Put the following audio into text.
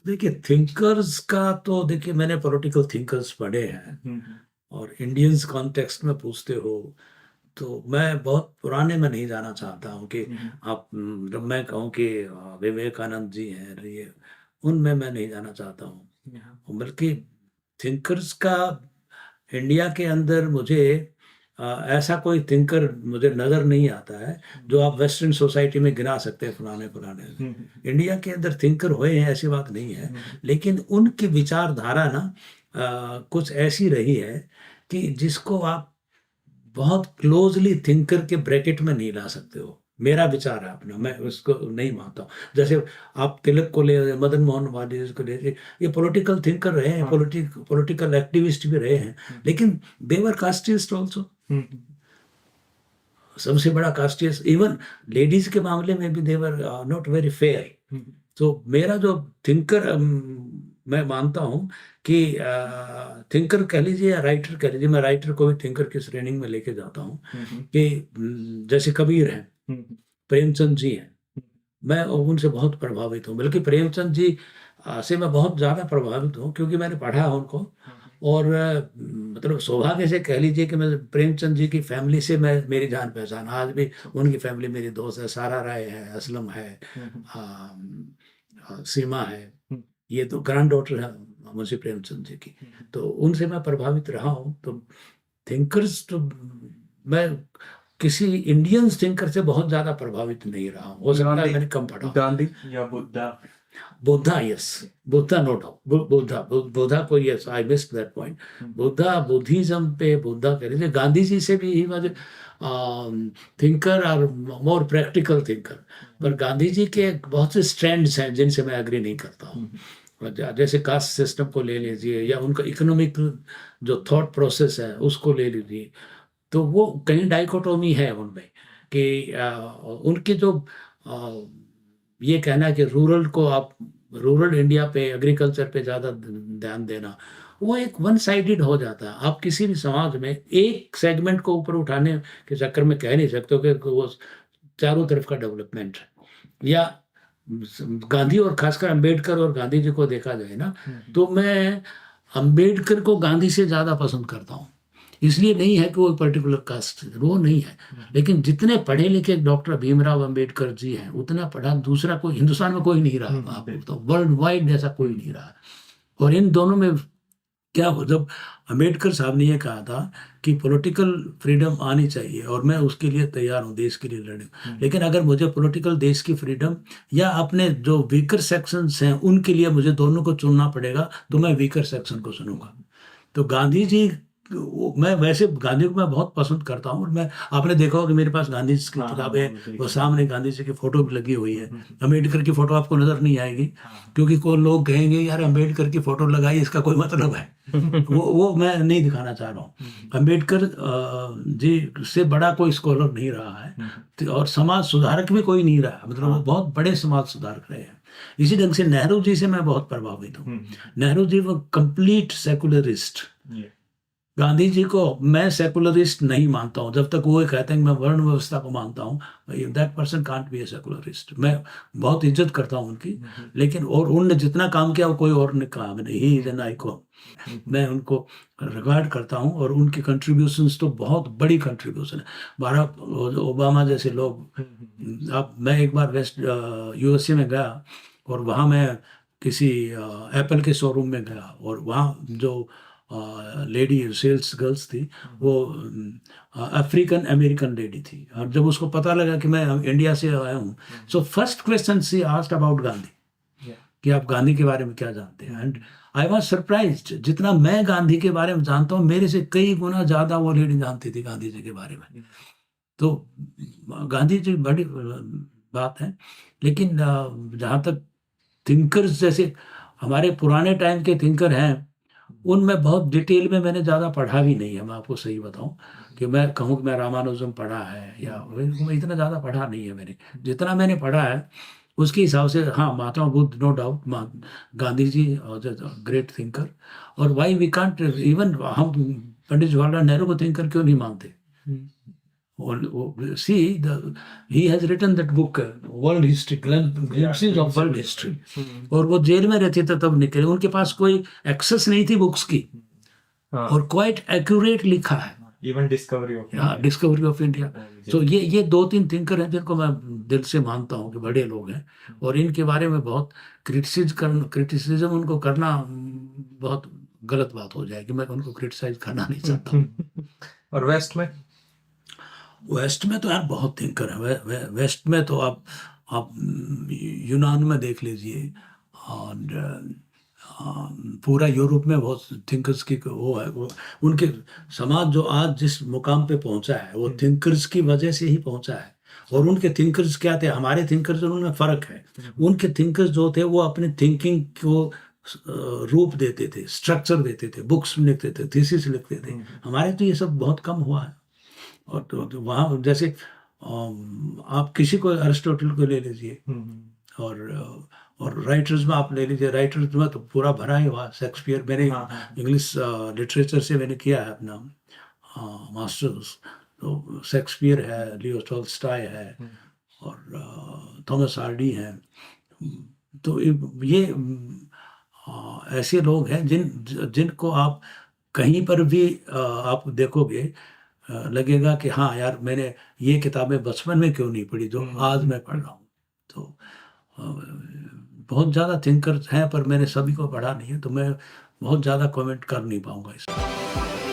देखिए थिंकर्स का तो देखिए मैंने पॉलिटिकल थिंकर्स पढ़े हैं, और इंडियंस कॉन्टेक्स्ट में पूछते हो तो मैं बहुत पुराने में नहीं जाना चाहता हूँ कि आप जब मैं कहूँ कि विवेकानंद जी हैं, ये उनमें मैं नहीं जाना चाहता हूँ, बल्कि थिंकर्स का इंडिया के अंदर मुझे ऐसा कोई थिंकर मुझे नज़र नहीं आता है जो आप वेस्टर्न सोसाइटी में गिना सकते हैं पुराने पुराने। इंडिया के अंदर थिंकर हुए हैं ऐसी बात नहीं है, लेकिन उनकी विचारधारा ना कुछ ऐसी रही है कि जिसको आप बहुत क्लोजली थिंकर के ब्रैकेट में नहीं ला सकते हो। मेरा विचार है अपना, मैं उसको नहीं मानता हूँ। जैसे आप तिलक को ले, मदन मोहन मालवीय को ले, ये पॉलिटिकल थिंकर रहे हैं, पॉलिटिकल एक्टिविस्ट भी रहे हैं, लेकिन देवर कास्टिस्ट ऑल्सो। सबसे बड़ा कास्टिस्ट, इवन लेडीज के मामले में भी देवर नॉट वेरी फेयर। तो मेरा जो थिंकर मैं मानता हूँ कि थिंकर कह लीजिए या राइटर कह लीजिए, मैं राइटर को भी थिंकर की श्रेणी में लेके जाता हूँ कि जैसे कबीर हैं, प्रेमचंद जी हैं, मैं उनसे बहुत प्रभावित हूँ। बल्कि प्रेमचंद जी से मैं बहुत ज़्यादा प्रभावित हूँ क्योंकि मैंने पढ़ा है उनको, और मतलब सौभाग्य से कह लीजिए कि मैं प्रेमचंद जी की फैमिली से मैं मेरी जान पहचान आज भी। उनकी फैमिली मेरी दोस्त है, सारा राय है, असलम है, सीमा है, ये तो ग्रैंड डॉटर है मुंशी प्रेमचंद जी की। तो उनसे मैं प्रभावित रहा हूँ। तो थिंकर्स तो मैं किसी इंडियन थिंकर से बहुत ज्यादा प्रभावित नहीं रहा हूँ। हो सकता है मैंने कम पढ़ा। गांधी या Buddha? Buddha, yes, Buddha no doubt, Buddha को, yes, I missed that point. Buddha, Buddhism पे बुद्धा कह लीजिए, गांधी जी से भी ही वाज थिंकर और मोर प्रैक्टिकल थिंकर। पर गांधी जी के बहुत से स्ट्रैंड्स हैं जिनसे मैं एग्री नहीं करता हूँ। जैसे कास्ट सिस्टम को ले लीजिए या उनका इकोनॉमिक जो थॉट प्रोसेस है उसको ले लीजिए, तो वो कहीं डाइकोटोमी है उनमें कि उनके जो ये कहना है कि रूरल इंडिया पे, एग्रीकल्चर पे ज़्यादा ध्यान देना, वो एक वन साइडेड हो जाता है। आप किसी भी समाज में एक सेगमेंट को ऊपर उठाने के चक्कर में कह नहीं सकते हो कि वो चारों तरफ का डेवलपमेंट है। या गांधी और खासकर अंबेडकर और गांधी जी को देखा जाए ना, तो मैं अंबेडकर को गांधी से ज़्यादा पसंद करता हूँ। इसलिए नहीं है कि वो पर्टिकुलर कास्ट, वो नहीं है, लेकिन जितने पढ़े लिखे डॉक्टर भीमराव अंबेडकर जी हैं, उतना पढ़ा दूसरा कोई हिंदुस्तान में कोई नहीं रहा। आप तो वर्ल्ड वाइड ऐसा कोई नहीं रहा। और इन दोनों में क्या हो, जब अंबेडकर साहब ने ये कहा था कि पॉलिटिकल फ्रीडम आनी चाहिए और मैं उसके लिए तैयार हूँ, देश के लिए लड़ने, लेकिन अगर मुझे पॉलिटिकल देश की फ्रीडम या अपने जो वीकर सेक्शंस हैं उनके लिए मुझे दोनों को चुनना पड़ेगा, तो मैं वीकर सेक्शन को चुनूंगा। तो गांधी जी, मैं वैसे गांधी को मैं बहुत पसंद करता हूँ, और मैं, आपने देखा होगा कि मेरे पास गांधी जी की किताबें, वो सामने गांधी जी की फोटो भी लगी हुई है। अंबेडकर की फोटो आपको नजर नहीं आएगी क्योंकि कोई लोग कहेंगे यार अंबेडकर की फोटो लगाई, इसका कोई मतलब है। वो मैं नहीं दिखाना चाह रहा हूँ। अंबेडकर जी से बड़ा कोई स्कॉलर नहीं रहा है, और समाज सुधारक भी कोई नहीं रहा, मतलब वो बहुत बड़े समाज सुधारक रहे हैं। इसी ढंग से नेहरू जी से मैं बहुत प्रभावित हूँ। नेहरू जी वो कंप्लीट सेकुलरिस्ट। गांधी जी को मैं सेकुलरिस्ट नहीं मानता हूँ। जब तक वो कहते हैं कि मैं वर्ण व्यवस्था को मानता हूँ, that person can't be A secularist. मैं बहुत इज्जत करता हूँ उनकी, लेकिन और उनने जितना काम किया वो कोई और ने काम नहीं। He is an icon. मैं उनको रिगार्ड करता हूँ, और उनकी कंट्रीब्यूशंस तो बहुत बड़ी कंट्रीब्यूशन है। बाराक ओबामा जैसे लोग, अब मैं एक बार वेस्ट यूएसए में गया, और वहाँ मैं किसी एप्पल के शोरूम में गया, और वहाँ जो लेडी सेल्स गर्ल्स थी, वो अफ्रीकन अमेरिकन लेडी थी, और जब उसको पता लगा कि मैं इंडिया से आया हूँ, so first question she asked about Gandhi, कि आप गांधी के बारे में क्या जानते हैं। एंड आई वाज सरप्राइज्ड, जितना मैं गांधी के बारे में जानता हूँ, मेरे से कई गुना ज़्यादा वो लेडी जानती थी गांधी जी के बारे में। तो गांधी जी बड़ी बात है। लेकिन जहाँ तक थिंकर्स, जैसे हमारे पुराने टाइम के थिंकर हैं, उनमें बहुत डिटेल में मैंने ज़्यादा पढ़ा भी नहीं है। मैं आपको सही बताऊं कि मैं कहूँ कि मैं रामानुजम पढ़ा है, या मैं इतना ज़्यादा पढ़ा नहीं है। मैंने जितना मैंने पढ़ा है उसके हिसाब से, हाँ, Mahatma Buddha no doubt, Gandhi ji great thinker. और वाई वी कांट इवन, हम पंडित जवाहरलाल नेहरू को थिंकर क्यों नहीं मानते? See, he has written that book, World History, Glimpses of World History. और वो जेल में रहते थे तब निकले, उनके पास कोई एक्सेस नहीं थी बुक्स की, और क्वाइट एक्यूरेट लिखा है, इवन डिस्कवरी ऑफ इंडिया। तो ये 2-3 थिंकर हैं जिनको मैं दिल से मानता हूँ कि बड़े लोग हैं, और इनके बारे में बहुत क्रिटिसिज्म उनको करना बहुत गलत बात हो जाएगी। मैं उनको क्रिटिसाइज करना नहीं चाहता। और वेस्ट में तो यार बहुत थिंकर है। वेस्ट में तो आप यूनान में देख लीजिए, और पूरा यूरोप में बहुत थिंकर्स की वो है। वो उनके समाज जो आज जिस मुकाम पे पहुंचा है वो थिंकर्स की वजह से ही पहुंचा है। और उनके थिंकर्स क्या थे, हमारे थिंकर्स उनमें फ़र्क है। उनके थिंकर्स जो थे वो अपनी थिंकिंग को रूप देते थे, स्ट्रक्चर देते थे, बुक्स लिखते थे, थीसिस लिखते थे। हमारे तो ये सब बहुत कम हुआ है। और तो वहाँ जैसे आप किसी को अरिस्टोटल को ले लीजिए, और राइटर्स में आप ले लीजिए, राइटर्स में तो पूरा भरा ही हुआ। शेक्सपियर, मैंने इंग्लिश लिटरेचर से मैंने किया है अपना मास्टर्स, तो शेक्सपियर है, लियो टॉल्स्टॉय है, और थॉमस हार्डी हैं। तो ये ऐसे लोग हैं जिनको आप कहीं पर भी आप देखोगे, लगेगा कि हाँ यार, मैंने ये किताबें बचपन में क्यों नहीं पढ़ी जो आज मैं पढ़ रहा हूँ। तो बहुत ज़्यादा थिंकर्स हैं, पर मैंने सभी को पढ़ा नहीं है, तो मैं बहुत ज़्यादा कमेंट कर नहीं पाऊँगा इसमें।